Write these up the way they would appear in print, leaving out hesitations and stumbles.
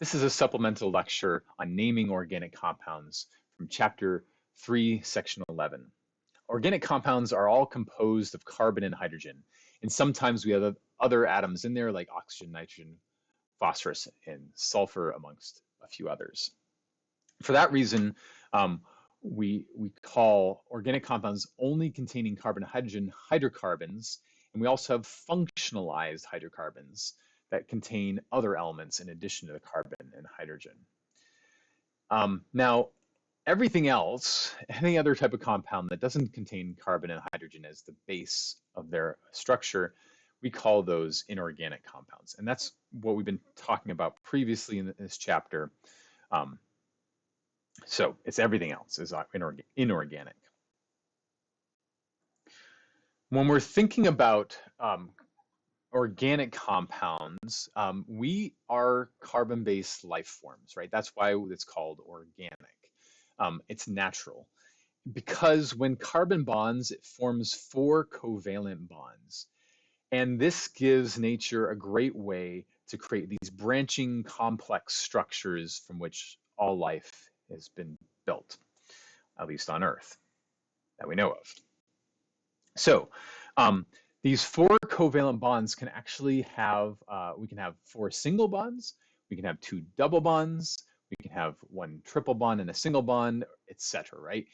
This is a supplemental lecture on naming organic compounds from Chapter 3, Section 11. Organic compounds are all composed of carbon and hydrogen, and sometimes we have other atoms in there like oxygen, nitrogen, phosphorus, and sulfur, amongst a few others. For that reason, we call organic compounds only containing carbon and hydrogen hydrocarbons, and we also have functionalized hydrocarbons that contain other elements in addition to the carbon and hydrogen. Now, everything else, any other type of compound that doesn't contain carbon and hydrogen as the base of their structure, we call those inorganic compounds. And that's what we've been talking about previously in this chapter. So it's everything else is inorganic. When we're thinking about organic compounds, we are carbon-based life forms, right? That's why it's called organic. It's natural. Because when carbon bonds, it forms 4 covalent bonds. And this gives nature a great way to create these branching complex structures from which all life has been built, at least on Earth, that we know of. So, these 4 covalent bonds can actually have, we can have 4 single bonds, we can have 2 double bonds, we can have 1 triple bond and a single bond, etc., right?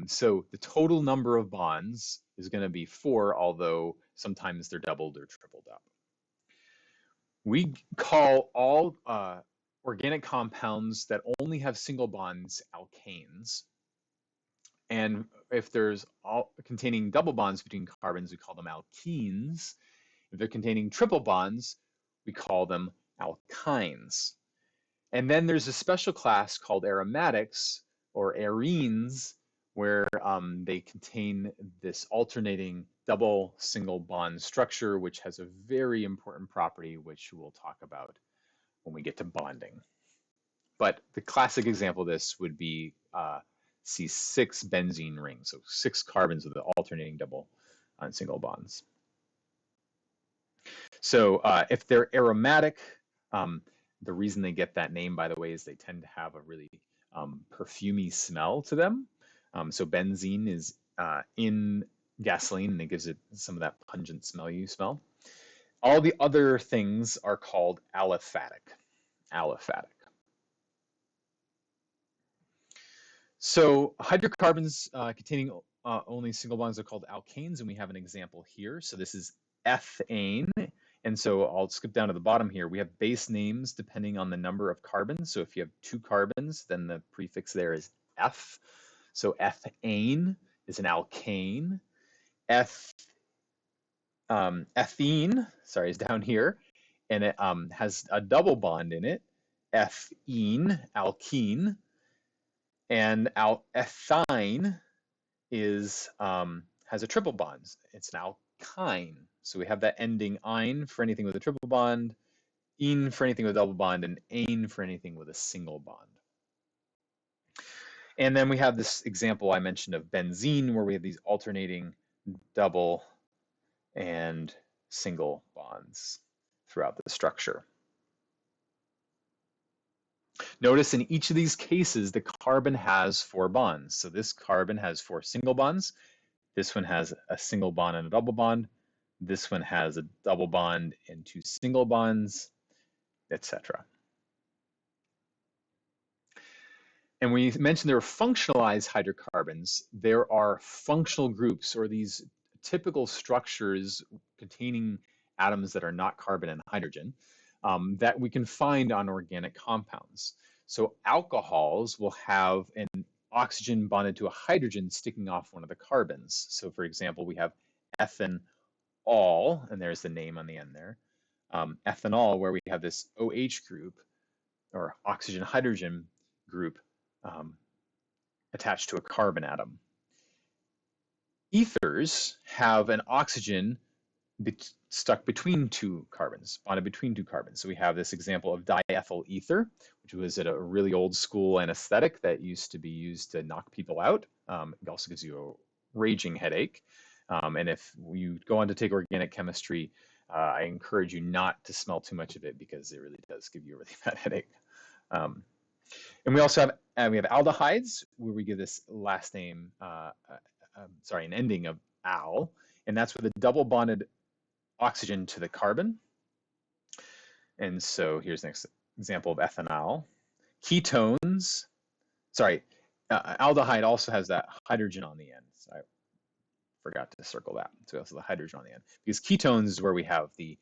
So the total number of bonds is going to be 4, although sometimes they're doubled or tripled up. We call all organic compounds that only have single bonds alkanes. And if there's containing double bonds between carbons, we call them alkenes. If they're containing triple bonds, we call them alkynes. And then there's a special class called aromatics or arenes, where they contain this alternating double single bond structure, which has a very important property, which we'll talk about when we get to bonding. But the classic example of this would be C6 benzene ring, so 6 carbons with the alternating double on single bonds. So if they're aromatic, the reason they get that name, by the way, is they tend to have a really perfumey smell to them. So benzene is in gasoline, and it gives it some of that pungent smell you smell. All the other things are called aliphatic. Aliphatic. So hydrocarbons containing only single bonds are called alkanes, and we have an example here. So this is ethane, and so I'll skip down to the bottom here. We have base names depending on the number of carbons. So if you have 2 carbons, then the prefix there is F. So ethane is an alkane. Ethene, sorry, is down here, and it has a double bond in it. Ethene, alkene. And ethine is has a triple bond. It's an alkyne. So we have that ending "ine" for anything with a triple bond, "ene" for anything with a double bond, and "ane" for anything with a single bond. And then we have this example I mentioned of benzene, where we have these alternating double and single bonds throughout the structure. Notice in each of these cases, the carbon has 4 bonds. So this carbon has 4 single bonds. This one has a single bond and a double bond. This one has a double bond and 2 single bonds, etc. And we mentioned there are functionalized hydrocarbons. There are functional groups, or these typical structures containing atoms that are not carbon and hydrogen, that we can find on organic compounds. So alcohols will have an oxygen bonded to a hydrogen sticking off one of the carbons. So for example, we have ethanol, and there's the name on the end there. Ethanol, where we have this OH group, or oxygen-hydrogen group, attached to a carbon atom. Ethers have an oxygen stuck between 2 carbons, bonded between 2 carbons. So we have this example of diethyl ether, which was a really old school anesthetic that used to be used to knock people out. It also gives you a raging headache. And if you go on to take organic chemistry, I encourage you not to smell too much of it because it really does give you a really bad headache. Um, and we also have we have aldehydes where we give this last name, sorry, an ending of al, and that's with a double bonded oxygen to the carbon. And so here's an example of ethanol. Ketones, sorry, aldehyde also has that hydrogen on the end. So I forgot to circle that. So also the hydrogen on the end because ketones is where we have the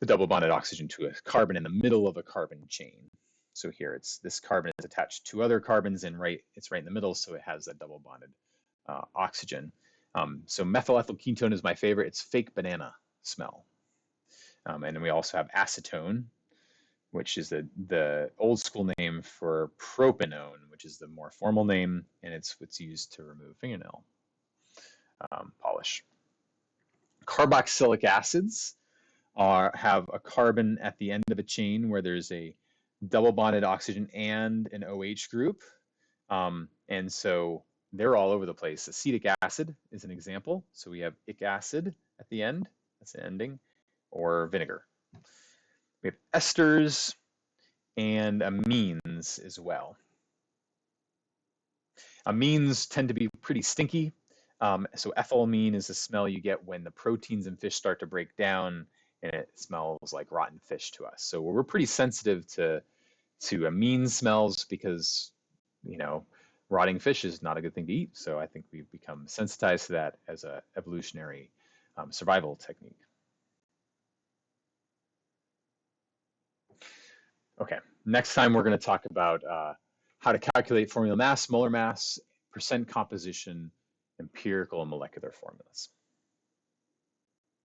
double bonded oxygen to a carbon in the middle of a carbon chain. So here it's this carbon is attached to other carbons and it's right in the middle, so it has that double bonded oxygen. So methyl ethyl ketone is my favorite. It's fake banana smell. And then we also have acetone, which is the old school name for propanone, which is the more formal name, and it's what's used to remove fingernail polish. Carboxylic acids have a carbon at the end of a chain where there's a double bonded oxygen and an OH group. And so they're all over the place. Acetic acid is an example. So we have ic acid at the end, that's an ending, or vinegar. We have esters and amines as well. Amines tend to be pretty stinky. So ethylamine is the smell you get when the proteins in fish start to break down and it smells like rotten fish to us. So we're pretty sensitive to amine smells because, you know, rotting fish is not a good thing to eat. So I think we've become sensitized to that as a evolutionary survival technique. Okay, next time we're going to talk about how to calculate formula mass, molar mass, percent composition, empirical and molecular formulas.